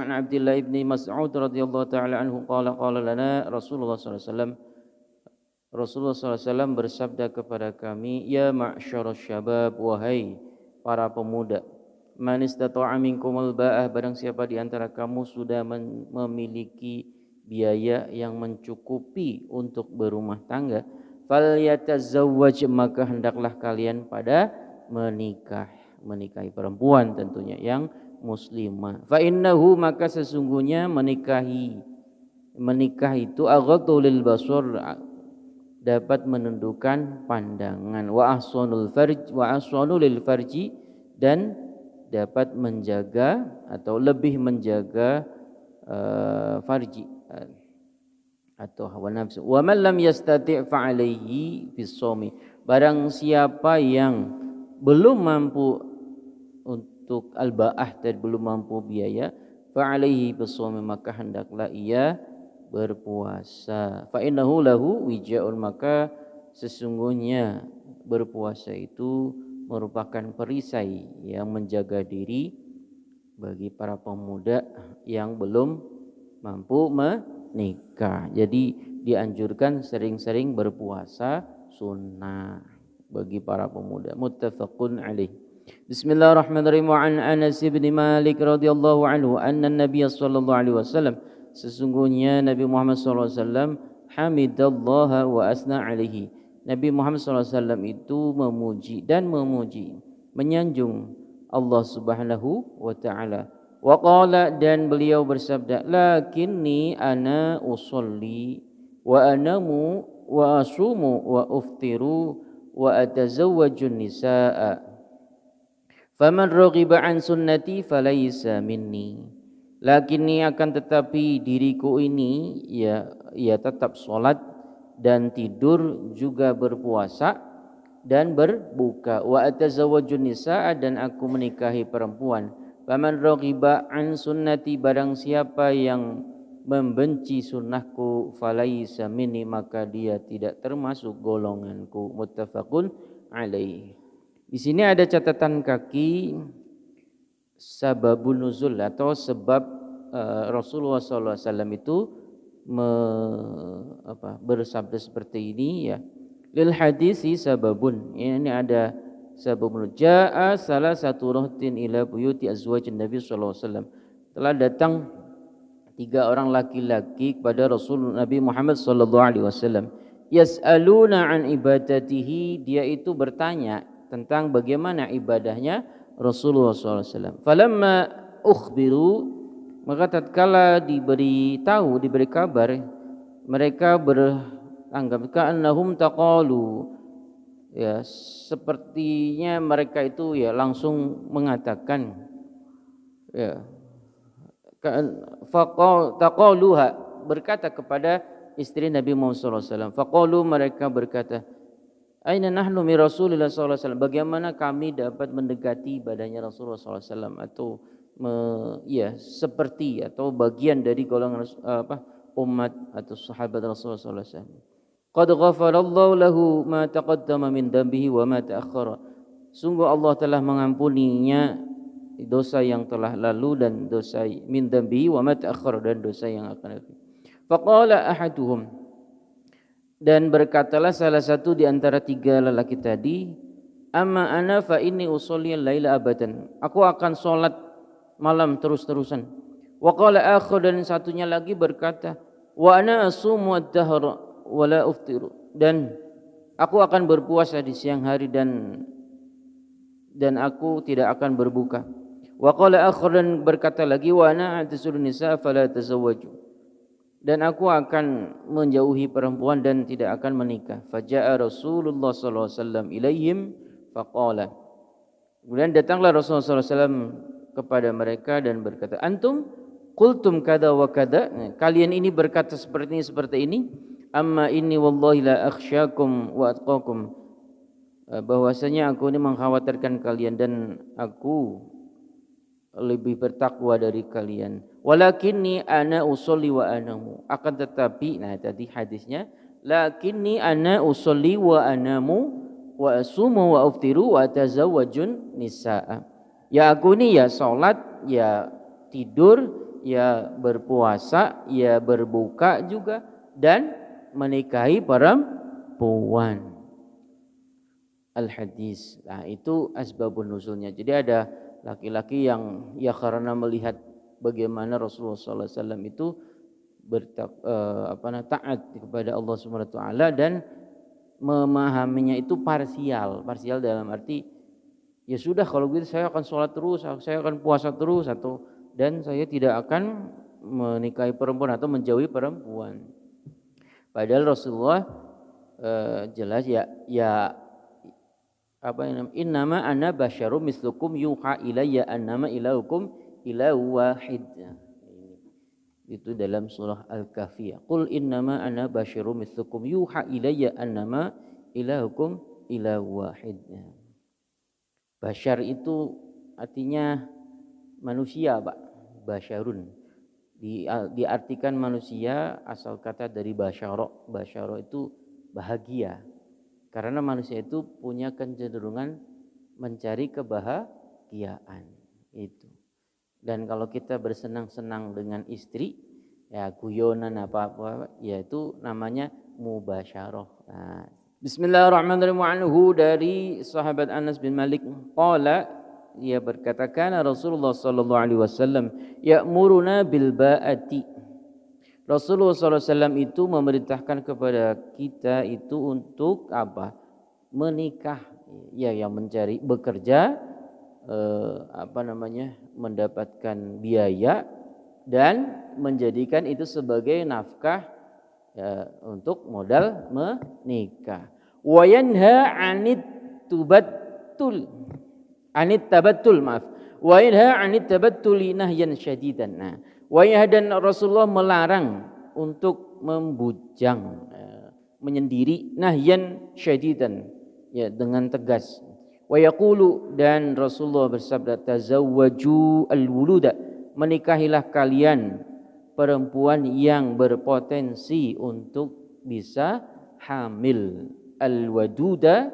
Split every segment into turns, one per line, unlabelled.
an Abdullah ibni Mas'ud radhiyallahu taala anhu qala lana Rasulullah sallallahu alaihi wasallam Rasulullah SAW bersabda kepada kami, ya ma'syarasy syabab, wahai para pemuda, man istata'a minkumul ba'ah, barang siapa di antara kamu sudah memiliki biaya yang mencukupi untuk berumah tangga, falyatazawwaj, maka hendaklah kalian pada menikahi perempuan tentunya yang muslimah. Fa innahu, maka sesungguhnya menikah itu aghaddu lil basar, dapat menundukkan pandangan, wa ahsanu lil farji, dan dapat menjaga atau lebih menjaga farji atau hawa nafsu. Wa man lam yastati' fa alaihi bis-shaumi, barang siapa yang belum mampu untuk al-ba'ah dan belum mampu biaya, fa alaihi bis-shaumi, maka hendaklah ia berpuasa. Fa innahu lahu wija'un, maka sesungguhnya berpuasa itu merupakan perisai yang menjaga diri bagi para pemuda yang belum mampu menikah. Jadi dianjurkan sering-sering berpuasa sunnah bagi para pemuda. Muttafaqun alaih. Bismillahirrahmanirrahim. Wa an Anas bin Malik radhiyallahu anhu anna Nabiy sallallahu alaihi wasallam, sesungguhnya Nabi Muhammad SAW hamidallaha wa asna alaihi. Nabi Muhammad SAW itu memuji, menyanjung Allah Subhanahu wa taala. Wa qala, dan beliau bersabda, lakinni ana usolli wa anamu wa asumu wa uftiru wa atazawwajun nisaa, faman raghiba an sunnati falaysa minni. Lakinni, akan tetapi diriku ini ya tetap sholat dan tidur, juga berpuasa dan berbuka. Wa atazawwajun nisaa, dan aku menikahi perempuan. Faman raghiba an sunnati, barang siapa yang membenci sunnahku, falaysa minni, maka dia tidak termasuk golonganku. Muttafaqun alaih. Di sini ada catatan kaki sababun nuzul atau sebab Rasulullah SAW itu bersabda seperti ini ya. Lil hadisi sababun, ini ada sababun. Jaa salah satu rahtin ila buyuti azwajin Nabi SAW, telah datang 3 orang laki-laki kepada Rasul Nabi Muhammad SAW. Yas'aluna an ibadatihi, dia itu bertanya tentang bagaimana ibadahnya Rasulullah SAW. Falamma ukhbiru, maka tatkala diberi kabar, mereka beranggap ka'annahum taqalu, ya sepertinya mereka itu ya langsung mengatakan, ya taqaluha, berkata kepada istri Nabi Muhammad SAW. Faqalu, mereka berkata, aina nahnu mi Rasulillah sallallahu alaihi wasallam, bagaimana kami dapat mendekati ibadahnya Rasulullah sallallahu alaihi wasallam, atau seperti atau bagian dari golongan umat atau sahabat Rasulullah sallallahu alaihi wasallam. Qad ghafarallahu lahu ma taqaddama min dambihi wa ma ta'akhkhara, sungguh Allah telah mengampuninya dosa yang telah lalu dan dosa min dambihi wa ma ta'akhkhara, dan dosa yang akan datang. Faqala ahaduhum, dan berkatalah salah satu di antara 3 lelaki tadi, amma ana fa inni usolli al-laila abadan, aku akan solat malam terus-terusan. Wa qala akhar, dan satunya lagi berkata, wa ana asumu ad-dahr wa la uftiru, dan aku akan berpuasa di siang hari dan aku tidak akan berbuka. Wa qala akhar, dan berkata lagi, wa ana a'tazilu nisa fala tazawwaju, dan aku akan menjauhi perempuan dan tidak akan menikah. Faja'a Rasulullah sallallahu alaihi wasallam ilaihim faqala, kemudian datanglah Rasulullah sallallahu alaihi wasallam kepada mereka dan berkata, antum qultum kada wa kada, kalian ini berkata seperti ini. Amma inni wallahi la akhsyakum wa atqakum, bahwasanya aku ini mengkhawatirkan kalian dan aku lebih bertakwa dari kalian. Walakinni ana usolli wa anamu, akan tetapi, nah tadi hadisnya, lakinni ana usolli wa anamu wa asumu wa uftiru wa tazawwajun nisaa, ya aku ini ya salat, ya tidur, ya berpuasa, ya berbuka juga, dan menikahi perempuan. Al-hadis. Nah, itu asbabun nuzulnya. Jadi ada laki-laki yang ya karena melihat bagaimana Rasulullah SAW itu taat kepada Allah Subhanahu wa taala dan memahaminya itu parsial dalam arti ya sudah kalau gitu saya akan sholat terus, saya akan puasa terus dan saya tidak akan menikahi perempuan atau menjauhi perempuan. Padahal Rasulullah jelas ya apa yang innama ana basyarum mislukum yuha ilayya annama ilahukum ilahu wahid. Itu dalam surah Al-Kahfi. Qul innama ana basyarum mislukum yuha ilayya annama ilahukum ilahu wahid. Basyar itu artinya manusia, Pak. Basyarun. Diartikan manusia asal kata dari basyara. Basyara itu bahagia. Karena manusia itu punya kecenderungan mencari kebahagiaan itu. Dan kalau kita bersenang-senang dengan istri, ya guyonan apa-apa, ya itu namanya mubasyarah. Nah, Bismillahirrahmanirrahim. Anhu dari sahabat Anas bin Malik qala, ia berkata kana Rasulullah sallallahu alaihi wasallam ya'muruna bil ba'ati. Rasulullah SAW itu memerintahkan kepada kita itu untuk apa? Menikah, ya yang mencari bekerja, mendapatkan biaya dan menjadikan itu sebagai nafkah ya, untuk modal menikah. Wa yanha anit tabattul maaf. Wa yanha anit tabattuli nahyan syadidan. Nah, Wayah dan Rasulullah melarang untuk membujang, menyendiri, nahyan syadidan, ya dengan tegas. Wa yaqulu dan Rasulullah bersabda tazawwaju al-wuluda, menikahilah kalian perempuan yang berpotensi untuk bisa hamil, al-waduda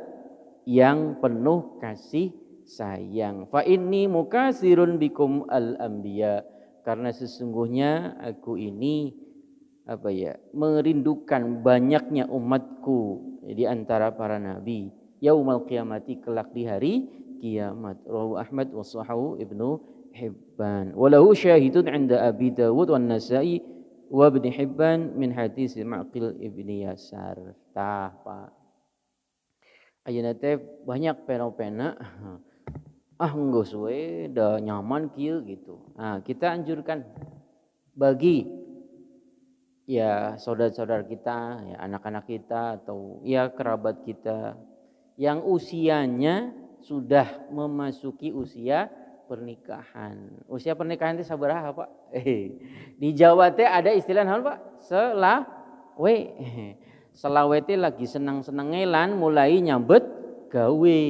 yang penuh kasih sayang. Fa inni mukasirun bikum al-anbiya, karena sesungguhnya aku ini merindukan banyaknya umatku di antara para nabi. Yaumal qiyamati, kelak di hari kiamat. Rawahu Ahmad wa sahahu Ibnu Hibban. Walahu syahidun 'inda Abi Dawud wan Nasa'i wa Ibnu Hibban min hadis Ma'qil ibni Yasar. Tah, Pak. Ayeuna teh banyak pena-pena enggak suwe dah nyaman kieu gitu. Nah, kita anjurkan bagi ya saudara-saudara kita, ya anak-anak kita atau ya kerabat kita yang usianya sudah memasuki usia pernikahan. Usia pernikahan itu sabaraha, Pak? Di Jawa teh ada istilah naon, Pak? Selawe. Selawe teh lagi senang-senangnya lan mulai nyambet gawe.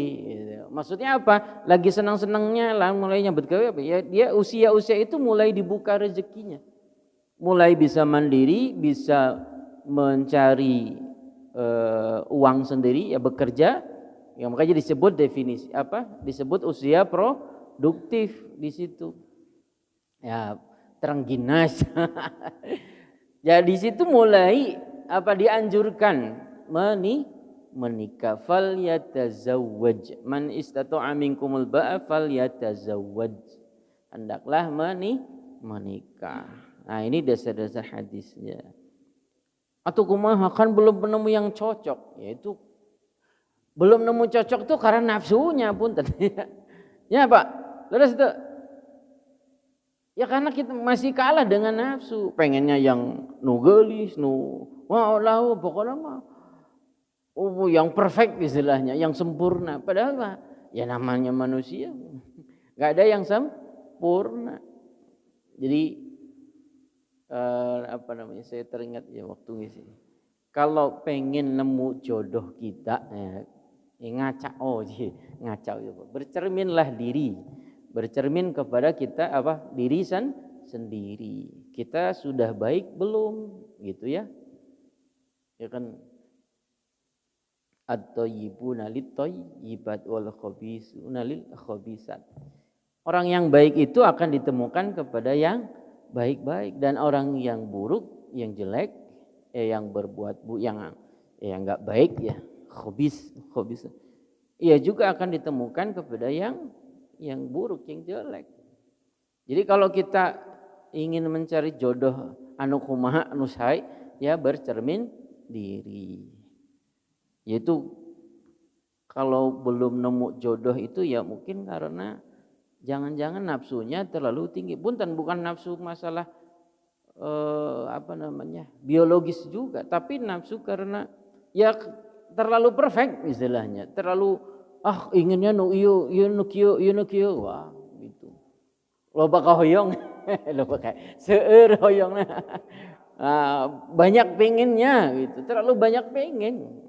Maksudnya apa? Lagi senang-senangnya lah mulai nyambet gawe apa? Ya dia usia-usia itu mulai dibuka rezekinya. Mulai bisa mandiri, bisa mencari uang sendiri, ya bekerja. Ya makanya disebut definisi disebut usia produktif di situ. Ya, terengginas. Ya di situ mulai dianjurkan menikah. Fal yatazawwaj man istata'a minkumul ba'a fal yatazawwaj, hendaklah menikah. Nah, ini dasar-dasar hadisnya. Atau kumaha kan belum penemu yang cocok, yaitu belum nemu cocok tuh karena nafsunya pun ya Pak, terus itu ya karena kita masih kalah dengan nafsu, pengennya yang nu geulis, pokoknya mah yang perfect istilahnya, yang sempurna. Padahal mah ya namanya manusia, nggak ada yang sempurna. Jadi saya teringat ya waktu ngisi. Kalau pengen nemu jodoh kita, bercerminlah diri, bercermin kepada kita diri sendiri. Kita sudah baik belum, gitu ya? Ya kan. At-thayyibuna lit-thayyibat wal khabisuna lil khabisat. Orang yang baik itu akan ditemukan kepada yang baik-baik, dan orang yang buruk, yang jelek, yang berbuat yang enggak baik ya, khabis, ia juga akan ditemukan kepada yang buruk, yang jelek. Jadi kalau kita ingin mencari jodoh anu kumaha anu sae, ya bercermin diri. Yaitu kalau belum nemu jodoh itu ya mungkin karena jangan-jangan nafsunya terlalu tinggi. Bukan nafsu masalah biologis juga, tapi nafsu karena ya terlalu perfect istilahnya, terlalu inginnya nu ieu nu kieu wah gitu. Loba kahoyong, loba seueur hoyongna. Banyak pengennya gitu, terlalu banyak pengen.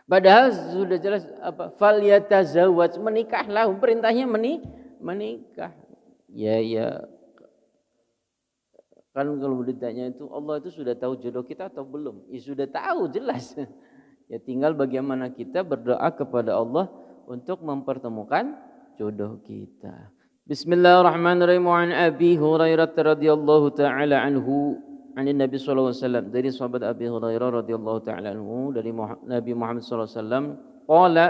Padahal sudah jelas fal yatazawwaj, menikahlah, perintahnya menikah. Ya kan kalau ditanya itu Allah itu sudah tahu jodoh kita atau belum? Ya sudah tahu jelas. Ya tinggal bagaimana kita berdoa kepada Allah untuk mempertemukan jodoh kita. Bismillahirrahmanirrahim. An Abi Hurairah radhiyallahu taala anhu an Nabi sallallahu alaihi wasallam, dari sahabat Abi Hurairah radhiyallahu taala anhu dari Nabi Muhammad sallallahu alaihi wasallam, qala,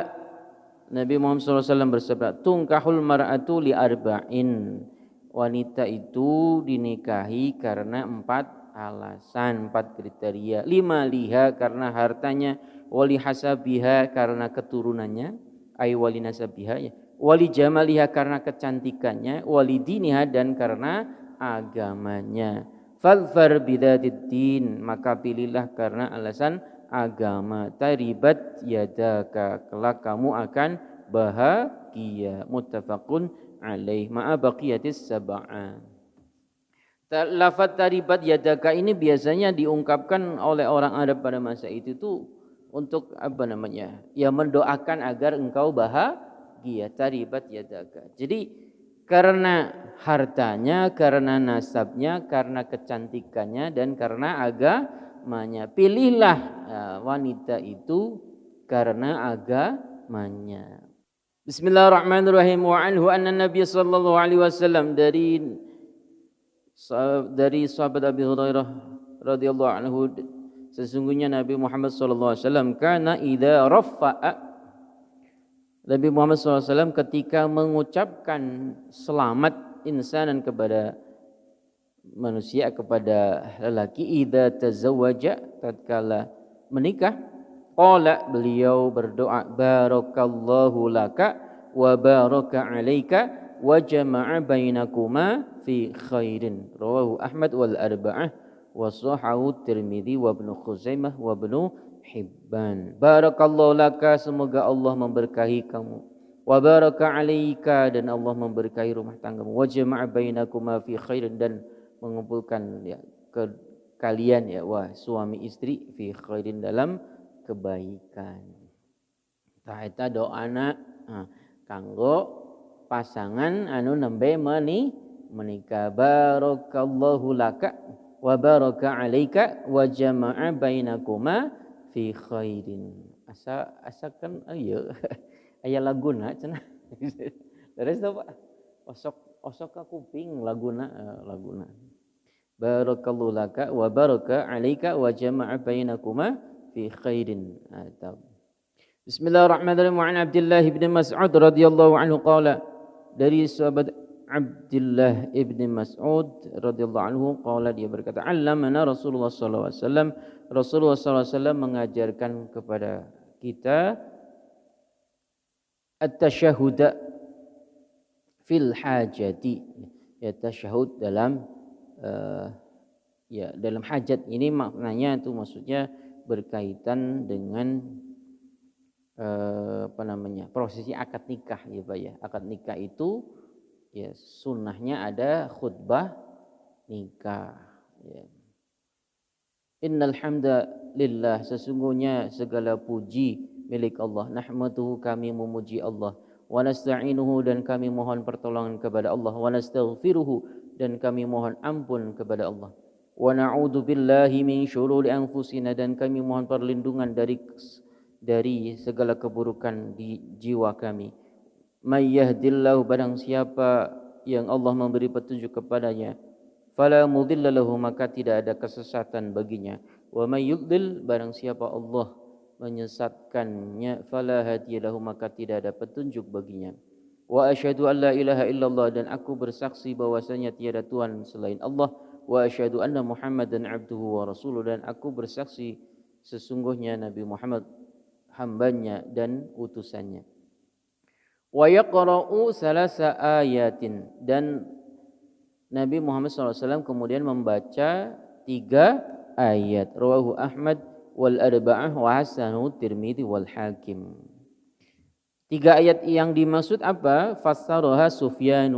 Nabi Muhammad sallallahu alaihi wasallam bersabda, tunkahul mar'atu li arba'in, wanita itu dinikahi karena 4 alasan, 4 kriteria. 5 liha, karena hartanya, wali hasabiha, karena keturunannya, ay wali nasabiha ya, wali jamaliha, karena kecantikannya, wali diniha, dan karena agamanya. Fadfar bidzatiddin, maka pilihlah karena alasan agama. Taribat yadaka, kelak kamu akan bahagia. Muttafaqun alaih ma'a baqiyatis sab'ah. Lafaz taribat yadaka ini biasanya diungkapkan oleh orang Arab pada masa itu tuh untuk ya mendoakan agar engkau bahagia. Taribat yadaka. Jadi karena hartanya, karena nasabnya, karena kecantikannya, dan karena agamanya. Pilihlah wanita itu karena agamanya. Bismillahirrahmanirrahim. Wa anhu anna Nabiy sallallahu alaihi wasallam, dari sahabat Abi Hurairah radhiyallahu anhu, sesungguhnya Nabi Muhammad sallallahu alaihi wasallam kana idza rafa'a, Nabi Muhammad SAW ketika mengucapkan selamat insanan kepada manusia, kepada lelaki, idza tazawwaja, tatkala menikah, qala, beliau berdoa, barakallahu laka wa baraka alaika wa jama'a bainakuma fi khairin. Rawahu Ahmad wal arba'ah wa sahahu Tirmidzi wa Ibnu Khuzaimah wa Ibnu Hibban. Barakallahu laka, semoga Allah memberkahi kamu. Wa baraka alaika, dan Allah memberkahi rumah tanggamu. Wa jama'a bainakuma fi khairin, dan mengumpulkan ya kalian ya suami istri fi khairin, dalam kebaikan. Tah eta doana kanggo pasangan anu nembe menikah. Barakallahu laka wa baraka alaika wa jama'a bainakuma fi khairin. Asakan ayo aya laguna cenah. Terus apa? Osok ka kuping laguna. Barakallahu laka wa baraka alaika wa jama'a bainakuma fi khairin. Bismillahirrahmanirrahim. Wa an Abdullah bin Mas'ud radhiyallahu anhu qala, dari sahabat Abdullah ibn Mas'ud radhiyallahu anhu qala, dia berkata, allamana Rasulullah sallallahu alaihi wasallam, Rasulullah sallallahu alaihi wasallam mengajarkan kepada kita at-tasyahhud fil hajati, ya tasyahud dalam dalam hajat. Ini maknanya itu maksudnya berkaitan dengan prosesi akad nikah ya Pak ya. Akad nikah itu ya sunnahnya ada khutbah nikah ya. Innal hamdalillah, sesungguhnya segala puji milik Allah. Nahmaduhu, kami memuji Allah. Wa nasta'inuhu, dan kami mohon pertolongan kepada Allah. Wa nastaghfiruhu, dan kami mohon ampun kepada Allah. Wa na'udzu billahi min syururi anfusina, dan kami mohon perlindungan dari segala keburukan di jiwa kami. May yahdillahu, barang siapa yang Allah memberi petunjuk kepadanya, fala mudilla lahu, maka tidak ada kesesatan baginya. Wa may yudlil, barang siapa Allah menyesatkannya, fala hadiya lahu, maka tidak ada petunjuk baginya. Wa asyhadu an la ilaha illallah, dan aku bersaksi bahwasanya tiada tuhan selain Allah. Wa asyhadu anna Muhammadan abduhu wa rasuluh, dan aku bersaksi sesungguhnya Nabi Muhammad hambanya dan utusannya. Wa yaqra'u salasa ayatin, dan Nabi Muhammad SAW kemudian membaca 3 ayat. Rawahu Ahmad wal arba'ah wa hasanahu Tirmidzi wal Hakim. 3 ayat yang dimaksud apa? Fassaraha Sufyan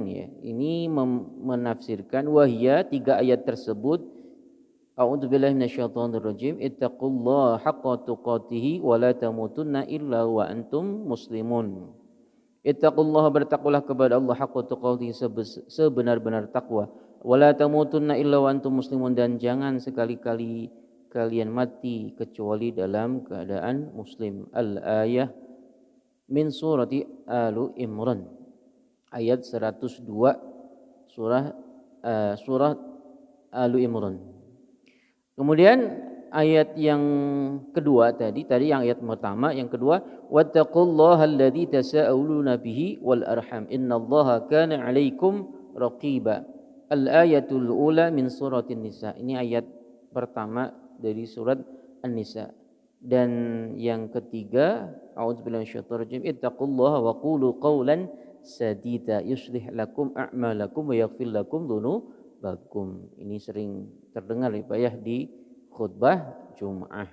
ya, ini menafsirkan wahya 3 ayat tersebut. A'udzubillahi minasyaitonir rajim. Ittaqullaha haqqa tuqatih wa la tamutunna illa wa antum muslimun. Ittaqullaha, bertakwalah kepada Allah, haqqa tuqatih, sebenar-benar takwa. Wa la tamutunna illa wa antum muslimun, dan jangan sekali-kali kalian mati kecuali dalam keadaan muslim. Al-ayah min surati Alu Imran, ayat 102 surah Alu Imran. Kemudian ayat yang kedua tadi yang ayat pertama, yang kedua, wattaqullaha alladzi tasaaluna bihi wal arham innallaha kana 'alaikum raqiba. Al-ayatul ula min suratin nisa. Ini ayat pertama dari surat An-Nisa. Dan yang ketiga, a'udzubillahi minasyaitonir rajim, ittaqullaha wa qulu qawlan sadida yuslih lakum a'malakum wa yaghfir lakum dzunubakum. Ini sering terdengar ya di khutbah Jumat.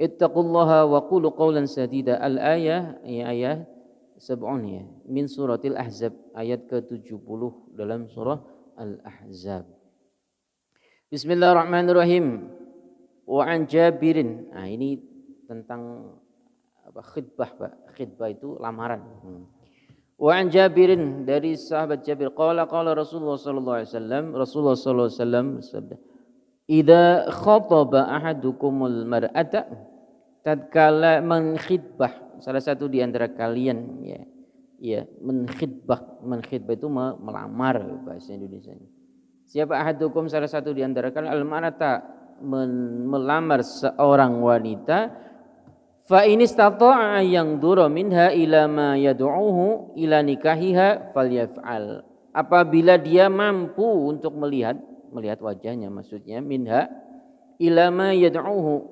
Ittaqullaha wa qulu qawlan sadida. Al-ayah, ayat 70 ya, min suratil Ahzab, ayat ke-70 dalam surah Al-Ahzab. Bismillahirrahmanirrahim. Wa an Jabirin. Nah, ini tentang khidbah, Pak. Khidbah itu lamaran. Wa an Jabirin, dari sahabat Jabir, qala Rasulullah sallallahu alaihi wasallam, Rasulullah sallallahu alaihi wasallam bersabda, idza khataba ahadukumul mar'ata, tatkala menkhidbah salah satu di antara kalian, menkhidbah itu melamar bahasa Indonesianya. Siapa ahadukum, salah satu di antara kalian, al-mar'ata, melamar seorang wanita, fa in istata'a yanzura minha ila ma yad'uhu ila nikahiha falyaf'al. Apabila dia mampu untuk melihat wajahnya, maksudnya minha ila ma yad'uhu,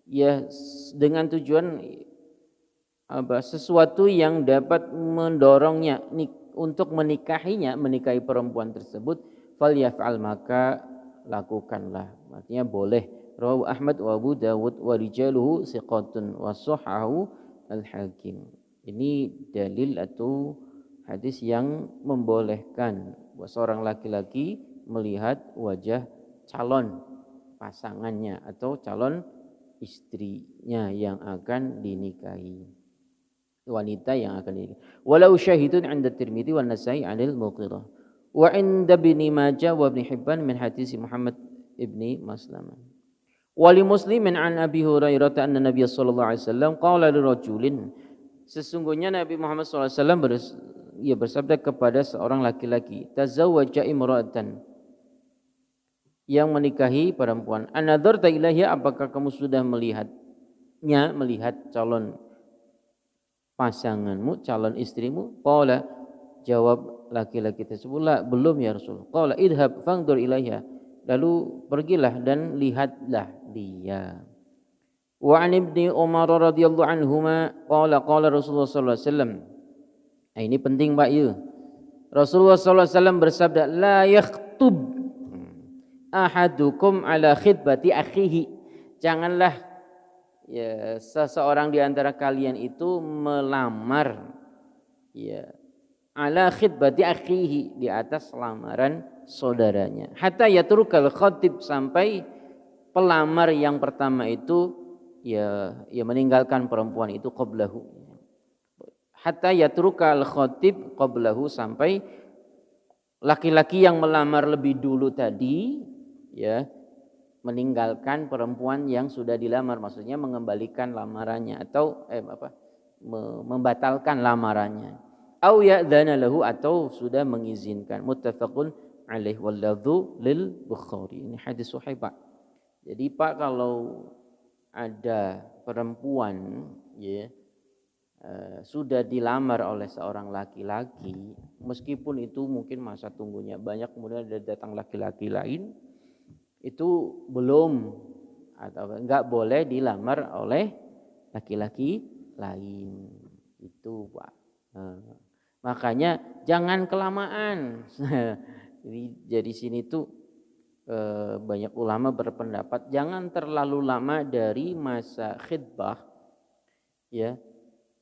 ya dengan tujuan sesuatu yang dapat mendorongnya untuk menikahi perempuan tersebut, falyaf'al, maka lakukanlah. Artinya boleh. Rawahu Ahmad wa Abu Dawud wa rijaluhu thiqatun wa sahhahu Al-Hakim. Ini dalil atau hadis yang membolehkan seorang laki-laki melihat wajah calon pasangannya atau calon istrinya yang akan dinikahi, wanita yang akan dinikahi. Walau syahidun 'inda Tirmidzi wa Nasa'i 'anil Mughirah wa 'inda Ibnu Majah wa Ibnu Hibban min hadis Muhammad ibni Maslamah. Wali Muslimin an Abi Hurairah anna Nabiy sallallahu alaihi wasallam qala lirajulin, sesungguhnya Nabi Muhammad sallallahu alaihi wasallam bersabda kepada seorang laki-laki, tazawwaja imra'atan, yang menikahi perempuan, anadzarta ilaiha, apakah kamu sudah melihat calon pasanganmu, calon istrimu? Qala, jawab laki-laki tersebut, la, belum ya Rasul. Qala idhab fangdur ilaiha, lalu pergilah dan lihatlah dia. Wa an Ibni Umar radhiyallahu anhuma qala Rasulullah sallallahu alaihi wasallam. Nah, ini penting Pak ya. Rasulullah sallallahu alaihi wasallam bersabda, la yakhtub ahadukum ala khidbati akhihi. Janganlah seseorang di antara kalian itu melamar ala khidbati akhihi, di atas lamaran saudaranya. Hatta yatrukal khatib, sampai pelamar yang pertama itu meninggalkan perempuan itu qablahu. Hatta yatrukal khatib qablahu, sampai laki-laki yang melamar lebih dulu tadi meninggalkan perempuan yang sudah dilamar, maksudnya mengembalikan lamarannya atau membatalkan lamarannya. Au ya'dzana lahu, atau sudah mengizinkan. Muttafaqun alaih wal lafdhu lil Bukhari. Ini hadis sahih, Pak. Jadi Pak, kalau ada perempuan ya sudah dilamar oleh seorang laki-laki, meskipun itu mungkin masa tunggunya banyak, kemudian ada datang laki-laki lain, itu belum atau enggak boleh dilamar oleh laki-laki lain. Itu Pak. Makanya jangan kelamaan. Jadi sini tuh banyak ulama berpendapat jangan terlalu lama dari masa khidbah ya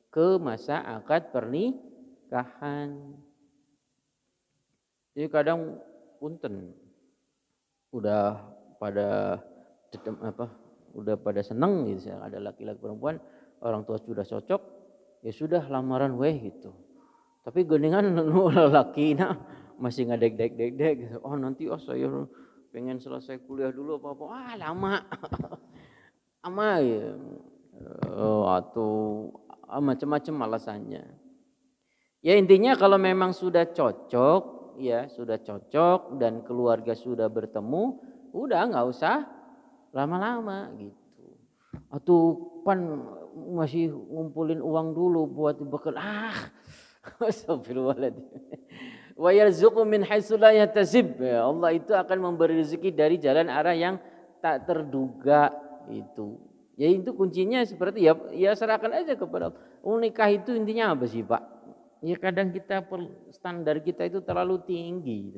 ke masa akad pernikahan. Jadi kadang punten udah pada seneng gitu, ada laki-laki perempuan, orang tua sudah cocok, ya sudah lamaran gitu. Tapi geningan laki masih ngadek-dek gitu. Oh nanti saya pengen selesai kuliah dulu apa lama. Ama ya. Atau macam-macam alasannya. Ya intinya kalau memang sudah cocok, ya sudah cocok dan keluarga sudah bertemu, udah nggak usah lama-lama gitu. Atau pan masih ngumpulin uang dulu buat bekal. Astagfirullahaladzim. Wa yarzuqu min haitsu la yahtasib. Allah itu akan memberi rezeki dari jalan arah yang tak terduga itu. Ya itu kuncinya seperti ya serahkan aja kepada Allah. Nikah itu intinya apa sih Pak? Ya kadang kita standar kita itu terlalu tinggi.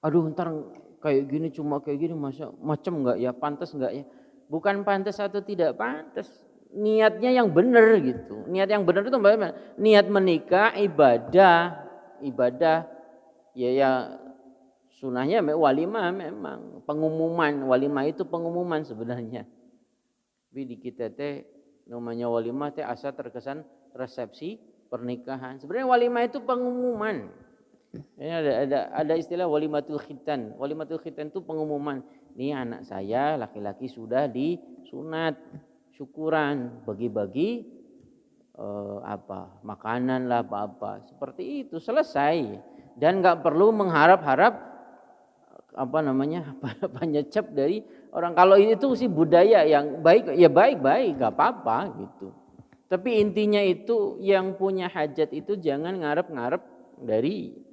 Aduh ntar kayak gini cuma kayak gini macam enggak ya, pantas enggak ya? Bukan pantas atau tidak pantas, niatnya yang benar gitu. Niat yang benar itu bagaimana? Niat menikah ibadah ya sunahnya walimah, memang pengumuman. Walimah itu pengumuman sebenarnya. Tapi di kita teh namanya walimah teh asa terkesan resepsi pernikahan. Sebenarnya walimah itu pengumuman. Ini ada istilah walimatul khitan. Walimatul khitan itu pengumuman. Nih anak saya laki-laki sudah disunat, syukuran, bagi-bagi makanan lah apa seperti itu, selesai. Dan nggak perlu mengharap-harap penyecap dari orang. Kalau itu sih budaya yang baik, ya baik-baik, nggak apa-apa gitu. Tapi intinya itu yang punya hajat itu jangan ngarep-ngarep dari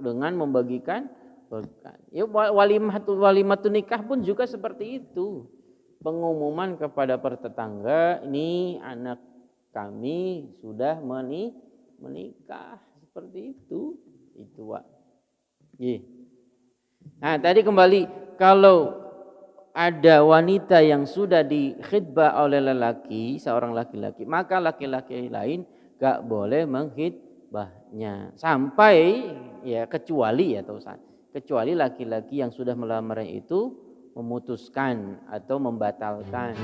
dengan membagikan berkat. Ya walimatun nikah pun juga seperti itu. Pengumuman kepada pertetangga, ini anak kami sudah menikah, seperti itu Pak. Nah tadi kembali, kalau ada wanita yang sudah dikhidbah oleh lelaki, seorang laki-laki, maka laki-laki lain gak boleh menghidbahnya sampai kecuali laki-laki yang sudah melamar itu memutuskan atau membatalkan.